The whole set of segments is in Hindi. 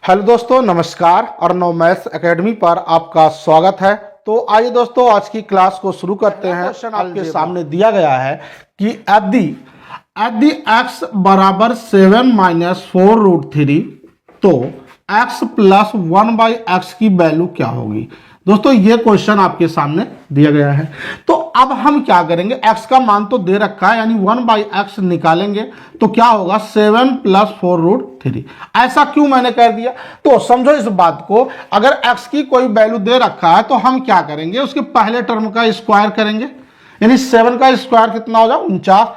हेलो दोस्तों, नमस्कार। अर्णव मैथ्स एकेडमी पर आपका स्वागत है। तो आइए दोस्तों, आज की क्लास को शुरू करते हैं। क्वेश्चन आपके सामने दिया गया है कि यदि x बराबर 7 माइनस 4√3 तो x प्लस 1/x की वैल्यू क्या होगी। दोस्तों ये क्वेश्चन आपके सामने दिया गया है। तो अब हम क्या करेंगे, x का मान तो दे रखा है, यानी 1/x निकालेंगे तो क्या होगा 7 प्लस 4√3। ऐसा क्यों मैंने कर दिया, तो समझो इस बात को। अगर x की कोई वैल्यू दे रखा है तो हम क्या करेंगे, उसके पहले टर्म का स्क्वायर करेंगे, यानी 7 का स्क्वायर कितना हो जाए 49।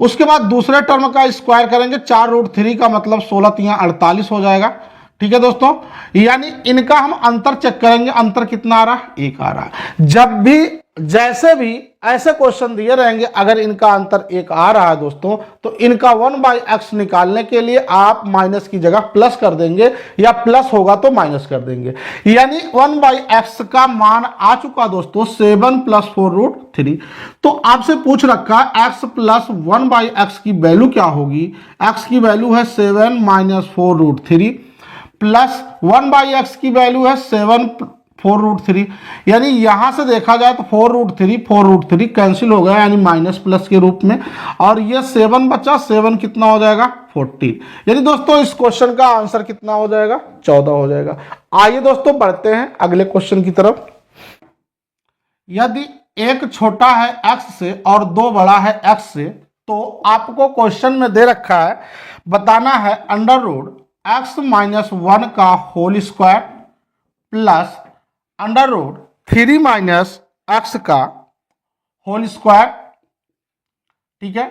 उसके बाद दूसरे टर्म का स्क्वायर करेंगे, 4√3 का मतलब 16×3 = 48 हो जाएगा। ठीक है दोस्तों, यानी इनका हम अंतर चेक करेंगे, अंतर कितना आ रहा है, 1 आ रहा है। जब भी जैसे भी ऐसे क्वेश्चन दिए रहेंगे, अगर इनका अंतर 1 आ रहा है दोस्तों, तो इनका 1/x निकालने के लिए आप माइनस की जगह प्लस कर देंगे, या प्लस होगा तो माइनस कर देंगे। यानी 1/x का मान आ चुका दोस्तों 7 प्लस 4√3। तो आपसे पूछ रखा है x प्लस 1/x की वैल्यू क्या होगी। x की वैल्यू है 7 माइनस 4√3 प्लस 1/x की वैल्यू है 7 4√3। यानी यहां से देखा जाए तो 4√3 कैंसिल हो गया, यानी माइनस प्लस के रूप में, और ये 7 बचा, 7 कितना हो जाएगा 14। यानी दोस्तों इस क्वेश्चन का आंसर कितना हो जाएगा 14 हो जाएगा। आइए दोस्तों बढ़ते हैं अगले क्वेश्चन की तरफ। यदि एक छोटा है x से और दो बड़ा है x से, तो आपको क्वेश्चन में दे रखा है, बताना है √x - 1 का होल स्क्वायर प्लस √3 - x का होल स्क्वायर, ठीक है,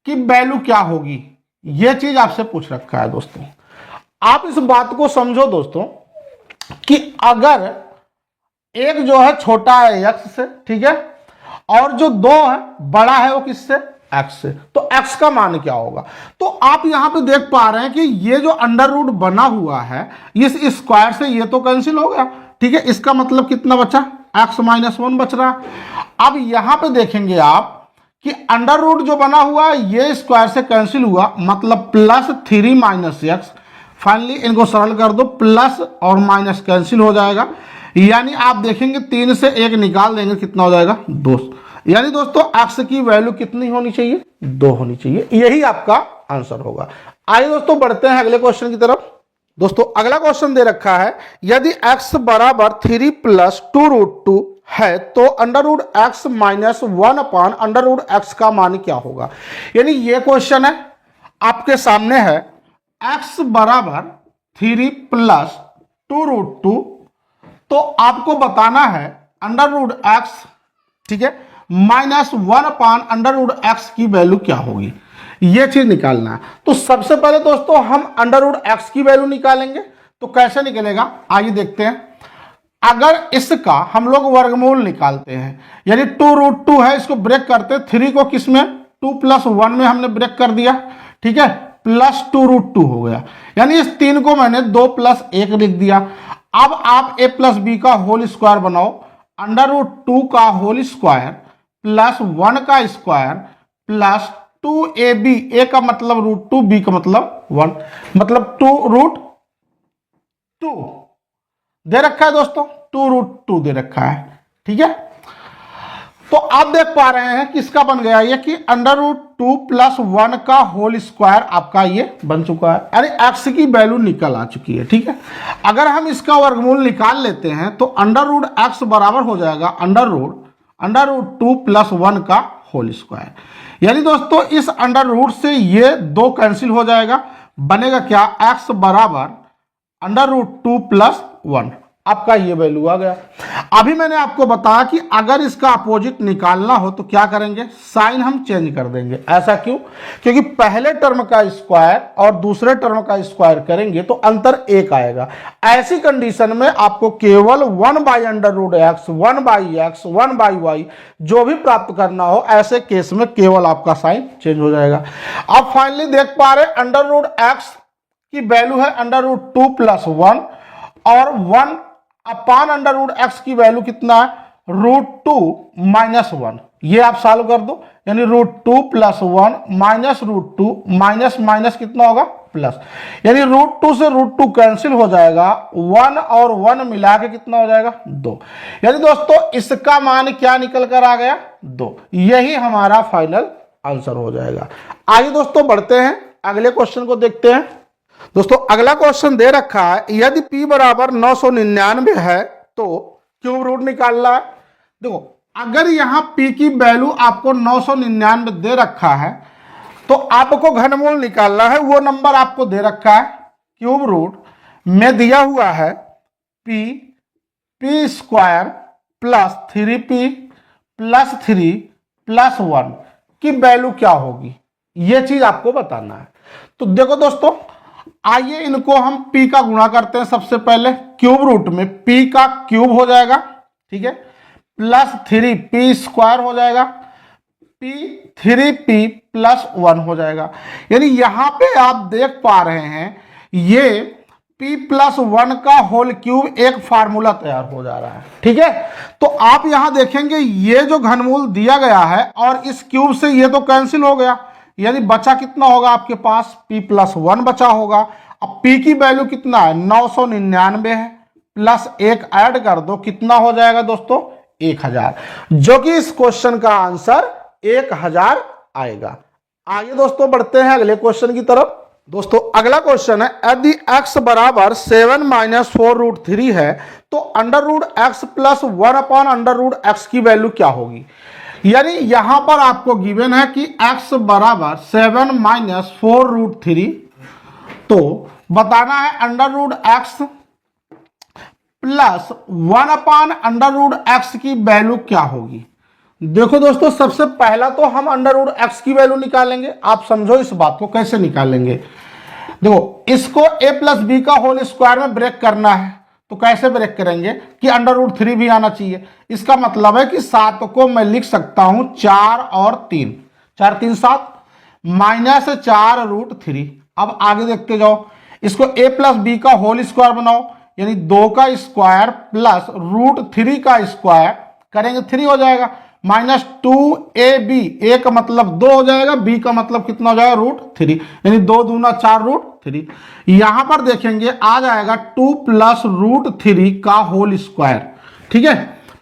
कि वैल्यू क्या होगी। यह चीज आपसे पूछ रखा है दोस्तों। आप इस बात को समझो दोस्तों कि अगर एक जो है छोटा है x से, ठीक है, और जो दो है बड़ा है वो किससे, x से, तो x का मान क्या होगा। तो आप यहां पे देख पा रहे हैं कि ये जो अंडर रूट बना हुआ है, इस स्क्वायर से ये तो कैंसिल हो गया, ठीक है। इसका मतलब कितना बचा, x - 1 बच रहा। अब यहां पे देखेंगे आप कि अंडर रूट जो बना हुआ है ये स्क्वायर से कैंसिल हुआ, मतलब +3 - x। फाइनली इनको सरल कर दो, प्लस और माइनस कैंसिल हो जाएगा, यानी आप देखेंगे 3 से 1 निकाल देंगे, कितना हो जाएगा 2। यानी दोस्तों x की वैल्यू कितनी होनी चाहिए, 2 होनी चाहिए। यही आपका आंसर होगा। आइए दोस्तों बढ़ते हैं अगले क्वेश्चन की तरफ। दोस्तों अगला क्वेश्चन दे रखा है, यदि x बराबर 3 + 2√2 है तो √x - 1 √x का मान क्या होगा। यानी ये क्वेश्चन है आपके सामने है, x बराबर 3 + 2√2, तो आपको बताना है √x, ठीक है, -1 √x की वैल्यू क्या होगी, यह चीज निकालना है। तो सबसे पहले दोस्तों हम √x की वैल्यू निकालेंगे। तो कैसे निकलेगा आइए देखते हैं। अगर इसका हम लोग वर्गमूल निकालते हैं, यानी 2√2 है, इसको ब्रेक करते हैं, 3 को किस में 2 + 1 में हमने ब्रेक कर दिया, ठीक है, प्लस 2√2 हो गया। यानी इस 3 को मैंने 2 + 1 लिख दिया। अब आप a + b का होल स्क्वायर बनाओ, √2 का होल स्क्वायर प्लस 1 का स्क्वायर प्लस 2ab, a का मतलब √2, b का मतलब 1, मतलब 2√2 दे रखा है दोस्तों, 2√2 दे रखा है, ठीक है। तो आप देख पा रहे हैं कि इसका बन गया ये कि √2 + 1 का होल स्क्वायर आपका ये बन चुका है, यानी x की वैल्यू निकल आ चुकी है, ठीक है। अगर हम इसका वर्गमूल निकाल लेते हैं तो √x बराबर हो जाएगा √2 + 1 का होल स्क्वायर। यानी दोस्तों इस अंडर रूट से ये 2 कैंसिल हो जाएगा, बनेगा क्या, x बराबर √2 + 1, आपका ये वैल्यू आ गया। अभी मैंने आपको बताया कि अगर इसका अपोजिट निकालना हो तो क्या करेंगे, साइन हम चेंज कर देंगे। ऐसा क्यों, क्योंकि पहले टर्म का स्क्वायर और दूसरे टर्म का स्क्वायर करेंगे तो अंतर 1 आएगा। ऐसी कंडीशन में आपको केवल 1/√x, 1/x, 1/y जो भी प्राप्त करना हो, ऐसे केस में केवल आपका साइन चेंज हो जाएगा। अब फाइनली देख पा रहे √x की वैल्यू है √2 + 1, और 1/√x की वैल्यू कितना है, √2 - 1। ये आप सॉल्व कर दो, यानी √2 + 1 - √2 माइनस माइनस कितना होगा प्लस, यानी √2 से √2 कैंसिल हो जाएगा, 1 और 1 मिला के कितना हो जाएगा 2। यानी दोस्तों इसका मान क्या निकल कर आ गया 2। यही हमारा फाइनल आंसर हो जाएगा। आइए दोस्तों बढ़ते हैं, अगले क्वेश्चन को देखते हैं। दोस्तों अगला क्वेश्चन दे रखा है, यदि p बराबर 999 है तो क्यूब रूट निकालना है। देखो अगर यहां p की वैल्यू आपको 999 दे रखा है तो आपको घनमूल निकालना है, वो नंबर आपको दे रखा है। क्यूब रूट में दिया हुआ है p square plus 3p plus 3 plus 1 की वैल्यू क्या होगी, ये चीज आपको बताना है। तो देखो दोस्तों आइए इनको हम p का गुणा करते हैं। सबसे पहले क्यूब रूट में p का क्यूब हो जाएगा, ठीक है, प्लस 3p स्क्वायर हो जाएगा, p 3p प्लस 1 हो जाएगा। यानी यहां पे आप देख पा रहे हैं ये p प्लस 1 का होल क्यूब एक फार्मूला तैयार हो जा रहा है, ठीक है। तो आप यहां देखेंगे ये जो घनमूल दिया गया है और इस क्यूब से ये तो कैंसिल हो गया, यानी बचा कितना होगा आपके पास p प्लस 1 बचा होगा। अब p की वैल्यू कितना है 999 है, प्लस 1 ऐड कर दो, कितना हो जाएगा दोस्तों 1000, जो कि इस क्वेश्चन का आंसर 1000 आएगा। आइए दोस्तों बढ़ते हैं अगले क्वेश्चन की तरफ। दोस्तों अगला क्वेश्चन है, यदि x बराबर 7 माइनस 4√3 है तो √x प्लस 1/√x की वैल्यू क्या होगी। यानी यहां पर आपको गिवन है कि x बराबर 7 माइनस 4√3, तो बताना है √x प्लस 1/√x की वैल्यू क्या होगी। देखो दोस्तों सबसे पहला तो हम √x की वैल्यू निकालेंगे। आप समझो इस बात को कैसे निकालेंगे। देखो इसको a प्लस बी का होल स्क्वायर में ब्रेक करना है, तो कैसे ब्रेक करेंगे कि √3 भी आना चाहिए। इसका मतलब है कि 7 को मैं लिख सकता हूं 4 और 3, 4 3 7 माइनस 4√3। अब आगे देखते जाओ, इसको a प्लस बी का होल स्क्वायर बनाओ, यानी 2 का स्क्वायर प्लस √3 का स्क्वायर करेंगे 3 हो जाएगा, माइनस 2ab, a का मतलब 2 हो जाएगा, b का मतलब कितना हो जाएगा √3, यानी 2 दूना 4√3। यहां पर देखेंगे आ जाएगा 2 प्लस √3 का होल स्क्वायर, ठीक है,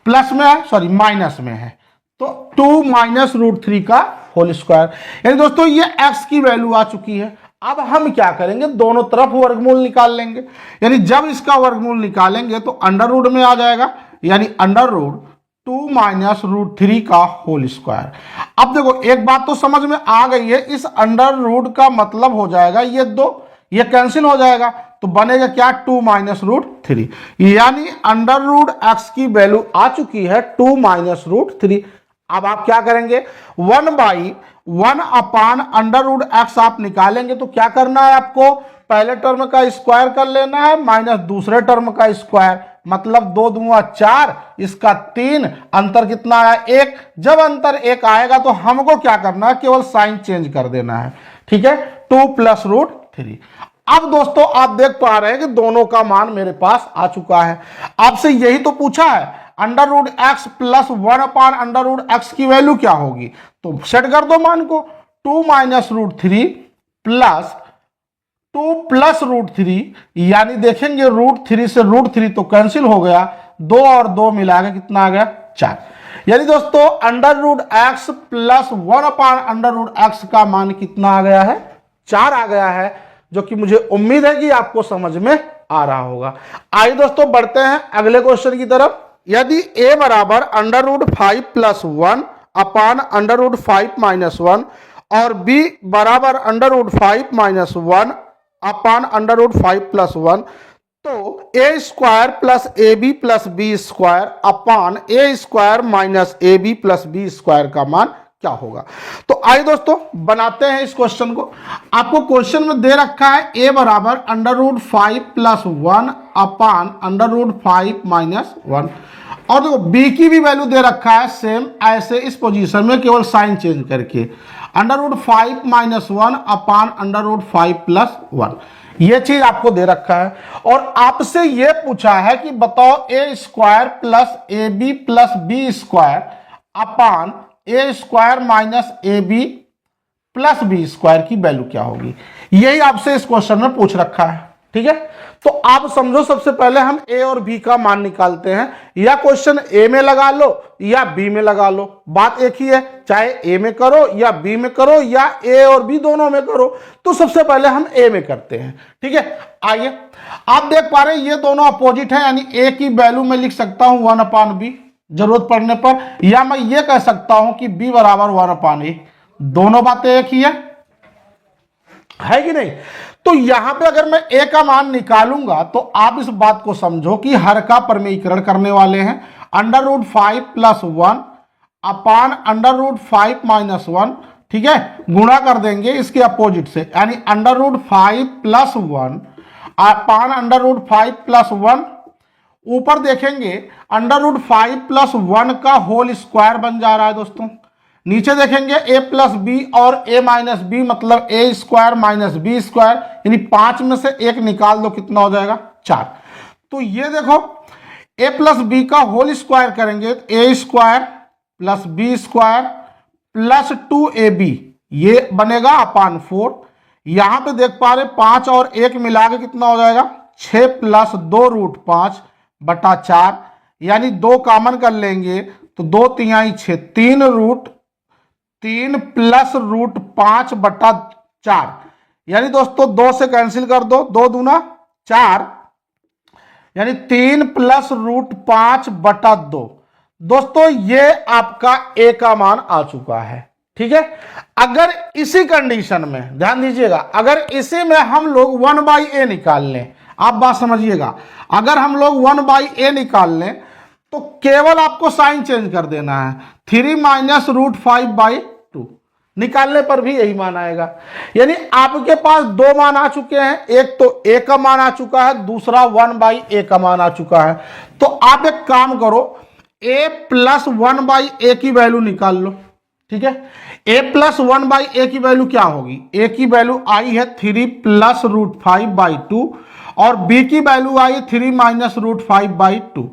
प्लस में है सॉरी माइनस में है, तो 2 माइनस √3 का होल स्क्वायर। यानी दोस्तों ये x की वैल्यू आ चुकी है। अब हम क्या करेंगे, दोनों तरफ वर्गमूल निकाल लेंगे। यानी जब इसका वर्गमूल निकालेंगे तो अंडर रूट में आ जाएगा, यानी √2 माइनस √3 का होल स्क्वायर। अब देखो एक बात तो समझ में आ गई है, इस अंडर रूट का मतलब हो जाएगा ये 2, ये कैंसिल हो जाएगा, तो बनेगा क्या 2 माइनस √3, यानी √x की वैल्यू आ चुकी है 2 माइनस √3। अब आप क्या करेंगे 1/1/√x आप निकालेंगे, तो क्या करना है आपको, पहले टर्म का स्क्वायर कर लेना है माइनस दूसरे टर्म का स्क्वायर, मतलब 2 दूना 4, इसका 3, अंतर कितना आया 1। जब अंतर 1 आएगा तो हमको क्या करना है, केवल साइन चेंज कर देना है, ठीक है, 2 प्लस √3। अब दोस्तों आप देख पा रहे हैं कि दोनों का मान मेरे पास आ चुका है। आपसे यही तो पूछा है √x प्लस 1/√x की वैल्यू क्या होगी, तो सेट कर दो मान को, 2 माइनस √3 प्लस 2 प्लस √3, यानी देखेंगे √3 से √3 तो कैंसिल हो गया, 2 और 2 मिला के कितना आ गया 4। यानी दोस्तों √x प्लस 1/√x का मान कितना आ गया है 4 आ गया है, जो कि मुझे उम्मीद है कि आपको समझ में आ रहा होगा। आइए दोस्तों बढ़ते हैं अगले क्वेश्चन की तरफ। यदि a बराबर √5 प्लस 1/√5 माइनस 1 और b बराबर √5 माइनस 1/√5 प्लस 1, तो a square plus ab plus B square upon a square minus ab plus B square का मान क्या होगा। तो आइए दोस्तों बनाते हैं इस क्वेश्चन को। आपको क्वेश्चन में दे रखा है a बराबर √5 प्लस 1/√5 माइनस 1, और देखो b की भी वैल्यू दे रखा है सेम ऐसे इस पोजीशन में, केवल साइन चेंज करके, √5 माइनस 1/√5 प्लस 1, ये चीज आपको दे रखा है। और आपसे ये पूछा है कि बताओ a square plus ab plus B square upon a square minus ab plus B square की वैल्यू क्या होगी। यही आपसे इस क्वेश्चन में पूछ रखा है। ठीक है, तो आप समझो सबसे पहले हम ए और बी का मान निकालते हैं, या क्वेश्चन ए में लगा लो या बी में लगा लो, बात एक ही है, चाहे ए में करो या बी में करो या ए और बी दोनों में करो। तो सबसे पहले हम ए में करते हैं। ठीक है, आइए, आप देख पा रहे हैं ये दोनों अपोजिट है, यानी ए की वैल्यू में लिख सकता हूं 1/b जरूरत पड़ने पर, या मैं ये कह सकता हूं कि b बराबर 1/a। दोनों बातें एक ही है कि नहीं। तो यहां पे अगर मैं a का मान निकालूंगा तो आप इस बात को समझो कि हर का परमीकरण करने वाले हैं। √5 + 1 अपान √5 - 1, ठीक है, गुणा कर देंगे इसके अपोजिट से, यानी √5 + 1 अपान √5 + 1, ऊपर देखेंगे √5 + 1 का होल स्क्वायर बन जा रहा है दोस्तों। नीचे देखेंगे a + b और a - b मतलब a² - b², यानी 5 में से 1 निकाल दो, कितना हो जाएगा 4। तो ये देखो a + b का होल स्क्वायर करेंगे तो a² + b² + 2ab ये बनेगा अपान 4। यहां पे देख पा रहे 5 और 1 मिला के कितना हो जाएगा 6 + 2 √5/4, यानी 2 कॉमन कर लेंगे तो 2 × 3 = 6, 3 + √5/4, यानी दोस्तों 2 से कैंसिल कर दो, 2 दूना 4, यानी 3 + √5/2। दोस्तों ये आपका ए का मान आ चुका है। ठीक है, अगर इसी कंडीशन में ध्यान दीजिएगा, अगर इसी में हम लोग 1/a निकाल लें, आप बात समझिएगा, अगर हम लोग 1/a निकाल लें तो केवल आपको साइन चेंज कर देना है, 3 - √5/2 निकालने पर भी यही मान आएगा। यानी आपके पास 2 मान आ चुके हैं, एक तो a का मान आ चुका है, दूसरा 1/a का मान आ चुका है। तो आप एक काम करो, a + 1/a की वैल्यू निकाल लो। ठीक है, a + 1/a की वैल्यू क्या होगी, a की वैल्यू आई है 3 + √5/2 और b की वैल्यू आई 3 - √5/2,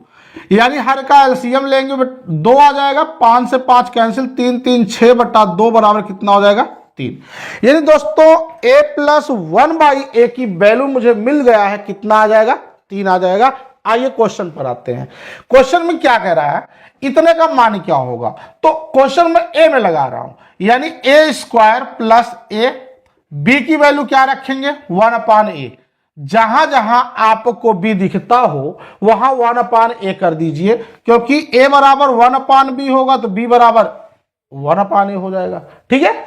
यानी हर का एलसीएम लेंगे 2 आ जाएगा, 5 से 5 कैंसिल, 3 × 3 = 6/2 बराबर कितना हो जाएगा 3। यानी दोस्तों a + 1/a की वैल्यू मुझे मिल गया है, कितना आ जाएगा 3 आ जाएगा। आइए क्वेश्चन पर आते हैं। क्वेश्चन में क्या कह रहा है, इतने का मान क्या होगा, तो क्वेश्चन में a में लगा रहा हूं, यानी a² + a, b की वैल्यू क्या रखेंगे 1/a, जहां जहां आपको b दिखता हो वहां 1/a कर दीजिए, क्योंकि a बराबर 1/b होगा तो b बराबर 1/a हो जाएगा। ठीक है,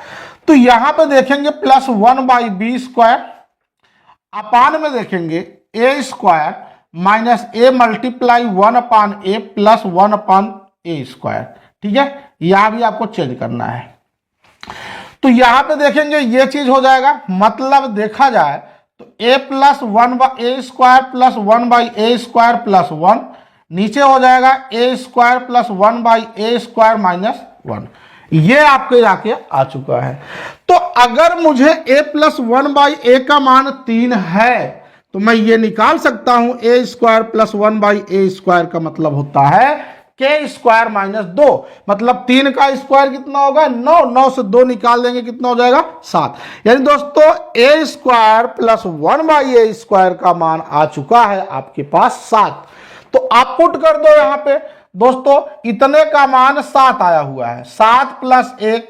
तो यहां पे देखेंगे +1/b², अपान में देखेंगे a² - a × 1/a + 1/a²। ठीक है, यहां भी आपको चेंज करना है। तो यहां पे देखेंगे ये चीज हो जाएगा, मतलब देखा जाए तो a + 1/a² + 1/a² + 1, नीचे हो जाएगा a² + 1/a² - 1, ये आपके जाके आ चुका है। तो अगर मुझे a + 1/a का मान 3 है तो मैं ये निकाल सकता हूं a² + 1/a² का मतलब होता है k² - 2, मतलब 3 का स्क्वायर कितना होगा 9, 9 से 2 निकाल देंगे कितना हो जाएगा 7। यानी दोस्तों a² + 1/a² का मान आ चुका है आपके पास 7। तो आप पुट कर दो यहां पे दोस्तों, इतने का मान 7 आया हुआ है, 7 + 1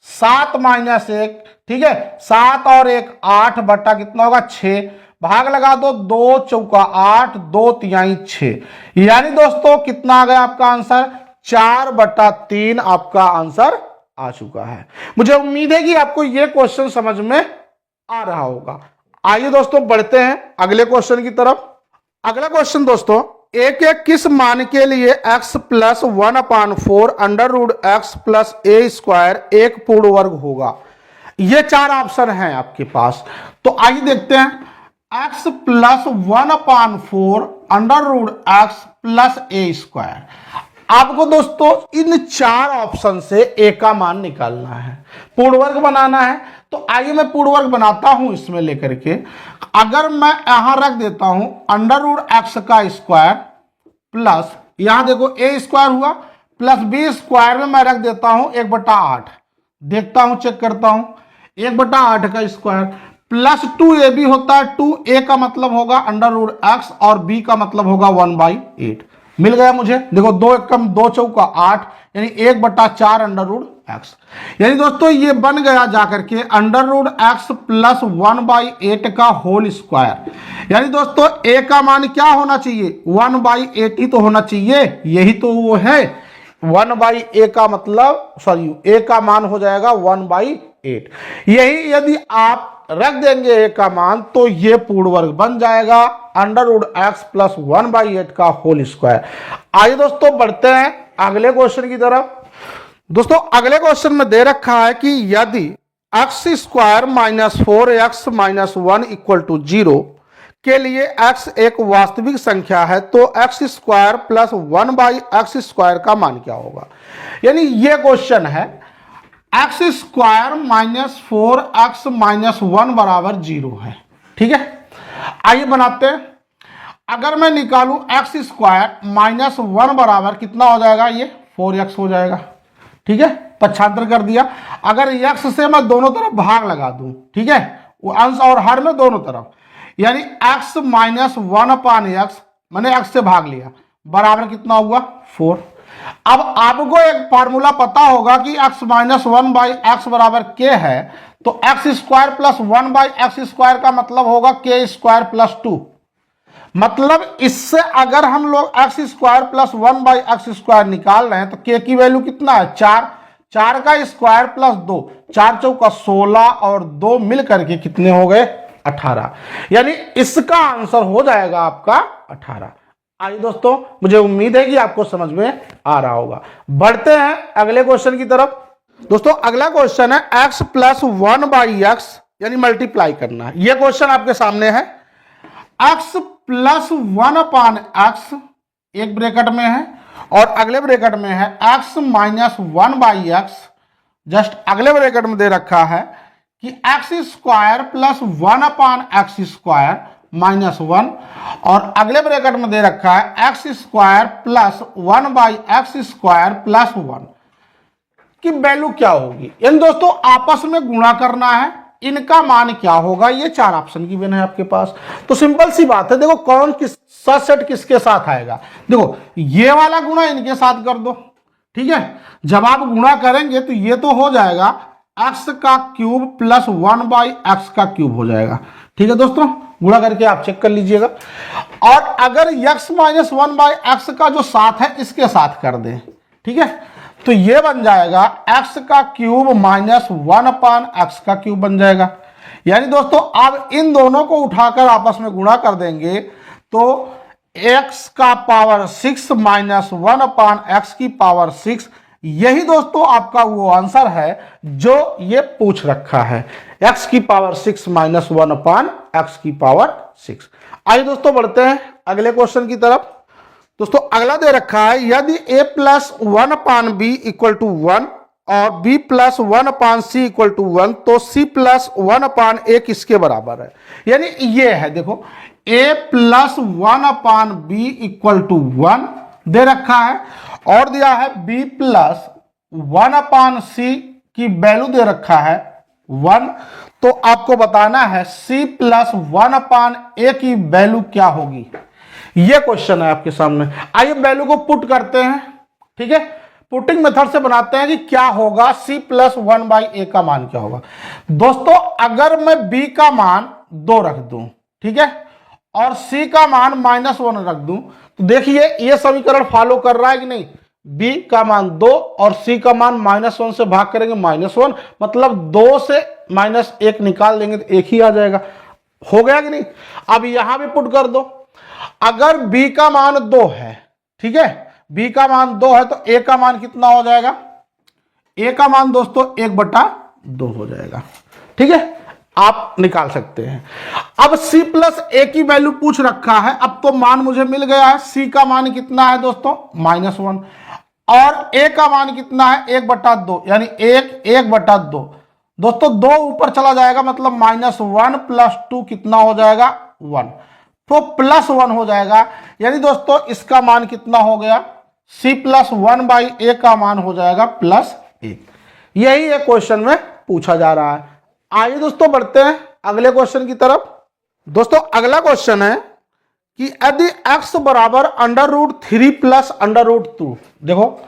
7 - 1, ठीक है, 7 और 1 8 बटा कितना होगा 6, भाग लगा दो, 2 × 4 = 8, 2 × 3 = 6, यानी दोस्तों कितना आ गया आपका आंसर 4/3 आपका आंसर आ चुका है। मुझे उम्मीद है कि आपको यह क्वेश्चन समझ में आ रहा होगा। आइए दोस्तों बढ़ते हैं अगले क्वेश्चन की तरफ। अगला क्वेश्चन दोस्तों, a के किस मान के लिए x + 1/4 √x + a² एक पूर्ण वर्ग होगा। ये 4 ऑप्शन हैं आपके पास, तो आइए देखते हैं। x + 1/4 √x + a², आपको दोस्तों इन 4 ऑप्शन से a का मान निकालना है, पूर्ण वर्ग बनाना है। तो आइए मैं पूर्ण वर्ग बनाता हूं इसमें लेकर के। अगर मैं यहां रख देता हूं √x² प्लस, यहां देखो a² हुआ, प्लस b² में मैं रख देता हूं 1/8, देखता हूं चेक करता हूं 1/8 का स्क्वायर, प्लस 2ab होता है, 2a का मतलब होगा √x और b का मतलब होगा 1/8। मिल गया मुझे। देखो 2 एकम 2 चौका 8, यानी 1/4 √x। यानी दोस्तों ये बन गया जाकर के √x प्लस 1/8 का होल स्क्वायर। यानी दोस्तों a का मान क्या होना चाहिए, 1/8 ही तो होना चाहिए, यही तो वो है 1/a का मतलब a का मान हो जाएगा 1/8। यही यदि आप रख देंगे a का मान तो ये पूर्ण वर्ग बन जाएगा √x प्लस 1/8 का होल स्क्वायर। आइए दोस्तों बढ़ते हैं अगले क्वेश्चन की तरफ। दोस्तों अगले क्वेश्चन में दे रखा है कि यदि x² - 4x - 1 = 0 के लिए x एक वास्तविक संख्या है तो x² प्लस 1/x² का मान क्या होगा। यानी ये क्वेश्चन है x² - 4x - 1 बराबर 0 है। ठीक है, आइए बनाते हैं। अगर मैं निकालूं x² - 1 बराबर कितना हो जाएगा, ये 4x हो जाएगा। ठीक है, पक्षांतर कर दिया। अगर x से मैं दोनों तरफ भाग लगा दूं, ठीक है, वो अंश और हर में दोनों तरफ, यानी x - 1/x, मैंने x से भाग लिया, बराबर कितना हुआ 4। अब आपको एक फार्मूला पता होगा कि x - 1/x बराबर k है, तो x² प्लस 1/x² का मतलब होगा k² प्लस 2। मतलब इससे अगर हम लोग x² प्लस 1/x² निकाल रहे हैं तो k की वैल्यू कितना है, 4। 4 का स्क्वायर प्लस 2, 4 चौका 16 और 2 मिल करके कितने हो गए, 18। यानी इसका आंसर हो जाएगा आपका 18। आइए दोस्तों, मुझे उम्मीद है कि आपको समझ में आ रहा होगा। बढ़ते हैं अगले क्वेश्चन की तरफ। दोस्तों अगला क्वेश्चन है x प्लस 1/x, यानी मल्टीप्लाई करना है। यह क्वेश्चन आपके सामने है। x प्लस 1/x एक ब्रैकेट में है और अगले ब्रैकेट में है x माइनस 1/x, जस्ट अगले ब्रैकेट में दे रखा है कि x² प्लस 1/x² माइनस 1 और अगले ब्रैकेट में दे रखा है x² प्लस 1/x² प्लस 1 की वैल्यू क्या होगी। इन दोस्तों आपस में गुणा करना है, इनका मान क्या होगा। ये 4 ऑप्शन की बने आपके पास, तो सिंपल सी बात है। देखो कौन किस सेट किसके साथ आएगा, देखो ये वाला गुणा इनके साथ कर दो। ठीक है, जब आप गुणा करेंगे तो ये तो हो जाएगा x³ प्लस 1/x³ हो जाएगा। ठीक है दोस्तों, गुणा करके आप चेक कर लीजिएगा। और अगर x माइनस 1/x का जो साथ है इसके साथ कर दें, ठीक है, तो ये बन जाएगा x³ माइनस 1/x³ बन जाएगा। यानी दोस्तों आप इन दोनों को उठाकर आपस में गुणा कर देंगे तो x⁻6 माइनस 1/x⁻6, यही दोस्तों आपका वो आंसर है जो ये पूछ रखा है, x⁻6 माइनस 1/x⁻6। आइए दोस्तों बढ़ते हैं अगले क्वेश्चन की तरफ। दोस्तों अगला दे रखा है यदि a plus 1/b equal to 1 और b plus 1/c equal to 1 तो c प्लस 1/a किसके बराबर है। यानी ये है, देखो a plus 1/b equal to 1 दे रखा है और दिया है b प्लस 1/c की वैल्यू दे रखा है 1। तो आपको बताना है c प्लस 1/a की वैल्यू क्या होगी। यह क्वेश्चन है आपके सामने। आइए वैल्यू को पुट करते हैं। ठीक है, पुटिंग मेथड से बनाते हैं कि क्या होगा, c प्लस 1/a का मान क्या होगा। दोस्तों अगर मैं b का मान 2 रख दूं, ठीक है, और c का मान -1 रख दूं, तो देखिए ये समीकरण फॉलो कर रहा है कि नहीं। b का मान 2 और c का मान -1 से भाग करेंगे -1, मतलब 2 से -1 निकाल देंगे तो 1 ही आ जाएगा। हो गया कि नहीं। अब यहां भी पुट कर दो। अगर b का मान 2 है, ठीक है, b का मान 2 है तो a का मान कितना हो जाएगा, a का मान दोस्तों 1/2 हो जाएगा। ठीक है, आप निकाल सकते हैं। अब c प्लस a की वैल्यू पूछ रखा है, अब तो मान मुझे मिल गया है। c का मान कितना है दोस्तों, -1 और a का मान कितना है 1/2, यानी 1/2। दोस्तों 2 ऊपर चला जाएगा मतलब -1 प्लस 2 कितना हो जाएगा 1, तो +1 हो जाएगा। यानी दोस्तों इसका मान कितना हो गया, c प्लस 1/a का मान हो जाएगा +1। यही एक क्वेश्चन में पूछा जा रहा है। आइए दोस्तों बढ़ते हैं अगले क्वेश्चन की तरफ। दोस्तों अगला क्वेश्चन है कि यदि x बराबर √3 प्लस √2, देखो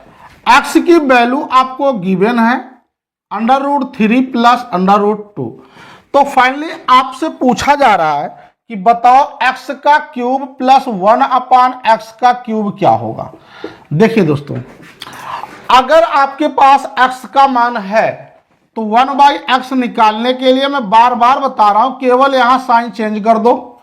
x की वैल्यू आपको गिवन है √3 प्लस √2, तो फाइनली आपसे पूछा जा रहा है कि बताओ x का क्यूब प्लस 1/x का क्यूब क्या होगा। देखिए दोस्तों, अगर आपके पास x का मान है तो 1/x निकालने के लिए मैं बार बार बता रहा हूं, केवल यहां साइन चेंज कर दो।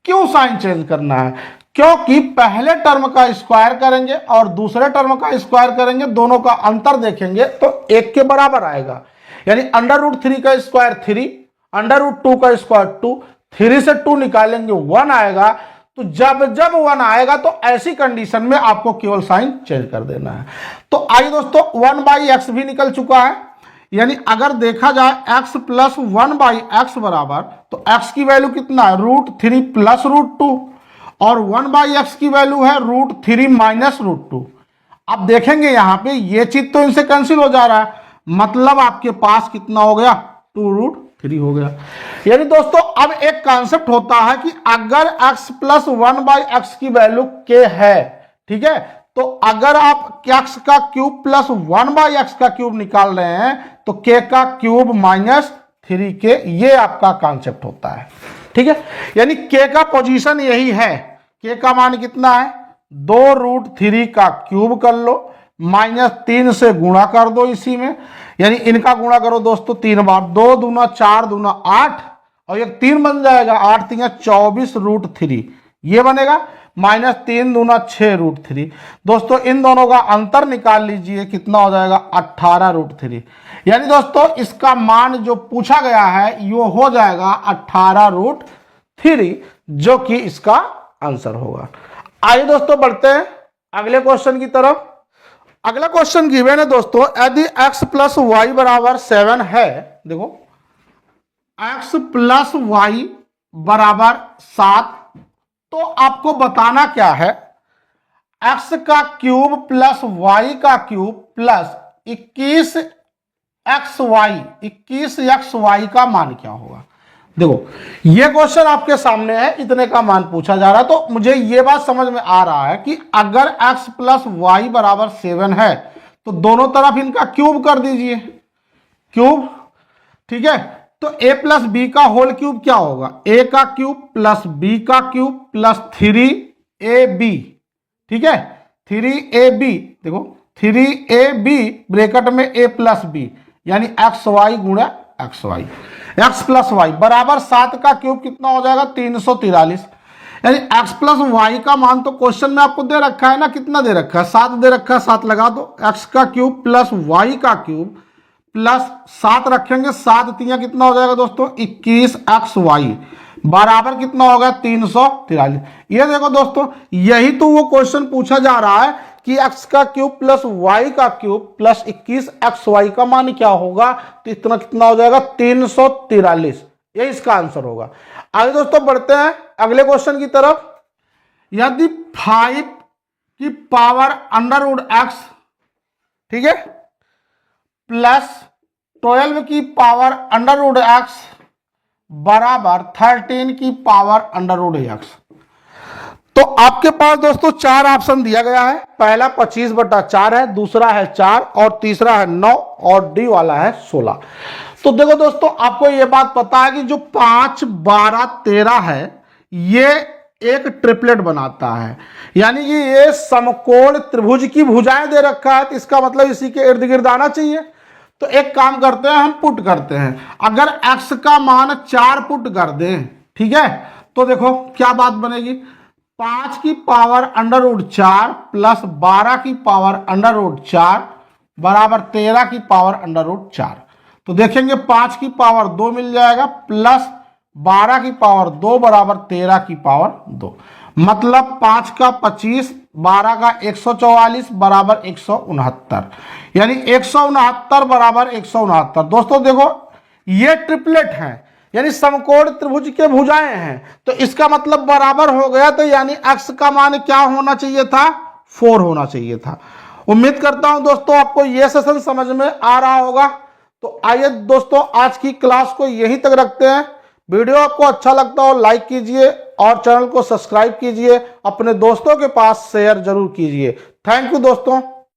क्यों साइन चेंज करना है? क्योंकि पहले टर्म का स्क्वायर करेंगे और दूसरे टर्म का स्क्वायर करेंगे, दोनों का अंतर देखेंगे तो एक के बराबर आएगा। यानी √3 का स्क्वायर 3, √2 का स्क्वायर 2, 3 से 2 निकालेंगे 1 आएगा। तो जब जब 1 आएगा तो ऐसी कंडीशन में आपको केवल साइन चेंज कर देना है। तो आइए दोस्तों, 1/x भी निकल चुका है। यानी अगर देखा जाए x प्लस 1/x बराबर, तो x की वैल्यू कितना है √3 प्लस √2 और 1/x की वैल्यू है √3 माइनस √2। अब देखेंगे यहां पे ये चीज तो इनसे कैंसिल हो जा रहा है, मतलब आपके पास कितना हो गया 2√3 हो गया। यानी दोस्तों अब एक कॉन्सेप्ट होता है कि अगर x प्लस 1/x की वैल्यू k है, ठीक है, तो अगर आप x का क्यूब प्लस 1/x का क्यूब निकाल रहे हैं तो k का क्यूब माइनस 3k, ये आपका कॉन्सेप्ट होता है। ठीक है, यानी k का पोजीशन यही है, k का मान कितना है 2√3 का क्यूब कर लो, -3 से गुणा कर दो इसी में, यानी इनका गुणा करो दोस्तों 3 बार, 2 दूना 4 दूना 8 और एक 3 बन जाएगा, 8 3 24√3 ये बनेगा, -3 दूना 6√3। दोस्तों इन दोनों का अंतर निकाल लीजिए, कितना हो जाएगा 18√3। यानी दोस्तों इसका मान जो पूछा गया है यो हो जाएगा 18√3, जो कि इसका आंसर होगा। आइए दोस्तों बढ़ते हैं अगले क्वेश्चन की तरफ। अगला क्वेश्चन गिवन है दोस्तों, यदि x प्लस वाई बराबर 7 है, देखो x प्लस वाई बराबर 7, तो आपको बताना क्या है x का क्यूब प्लस y का क्यूब प्लस 21xy का मान क्या होगा। देखो ये क्वेश्चन आपके सामने है, इतने का मान पूछा जा रहा है, तो मुझे ये बात समझ में आ रहा है कि अगर x प्लस वाई बराबर 7 है तो दोनों तरफ इनका क्यूब कर दीजिए, क्यूब, ठीक है। तो a प्लस बी का होल क्यूब क्या होगा, a का क्यूब प्लस b का क्यूब प्लस 3ab, ठीक है, 3ab, देखो 3ab ब्रैकेट में a प्लस b, यानी xy गुणा xy, x प्लस वाई बराबर 7 का क्यूब कितना हो जाएगा 343। यानी x प्लस वाई का मान तो क्वेश्चन में आपको दे रखा है ना, कितना दे रखा है 7 दे रखा है, 7 लगा दो, x का क्यूब प्लस वाई का क्यूब प्लस 7 रखेंगे, 7 3 कितना हो जाएगा दोस्तों 21xy बराबर कितना होगा 343। ये देखो दोस्तों, यही तो वो क्वेश्चन पूछा जा रहा है कि x का क्यूब प्लस y का क्यूब प्लस 21xy का मान क्या होगा, तो इतना कितना हो जाएगा 343, ये इसका आंसर होगा। आगे दोस्तों बढ़ते हैं अगले क्वेश्चन की तरफ। यदि 5 की पावर √x, ठीक है, प्लस 12 की पावर √x बराबर 13 की पावर √x, तो आपके पास दोस्तों 4 ऑप्शन दिया गया है। पहला 25/4 है, दूसरा है 4 और तीसरा है 9 और डी वाला है 16। तो देखो दोस्तों, आपको यह बात पता है कि जो 5 12 13 है ये एक ट्रिपलेट बनाता है, यानी कि ये समकोण त्रिभुज की भुजाएं दे रखा है, तो इसका मतलब इसी के इर्द गिर्द आना चाहिए। तो एक काम करते हैं, हम पुट करते हैं, अगर x का मान 4 पुट कर दें, ठीक है, तो देखो क्या बात बनेगी, 5 की पावर √4 प्लस 12 की पावर √4 बराबर 13 की पावर √4। तो देखेंगे 5 की पावर 2 मिल जाएगा प्लस 12 की पावर 2 बराबर 13 की पावर 2, मतलब 5 का 25, 12 का 144 बराबर 169, यानी 169 बराबर 169। दोस्तों देखो ये ट्रिपलेट है, यानी समकोण त्रिभुज के भुजाएं हैं, तो इसका मतलब बराबर हो गया, तो यानी x का मान क्या होना चाहिए था 4 होना चाहिए था। उम्मीद करता हूं दोस्तों आपको यह सेशन समझ में आ रहा होगा। तो आइए दोस्तों आज की क्लास को यहीं तक रखते हैं, वीडियो आपको अच्छा लगता हो लाइक कीजिए और चैनल को सब्सक्राइब कीजिए, अपने दोस्तों के पास शेयर जरूर कीजिए। थैंक यू दोस्तों।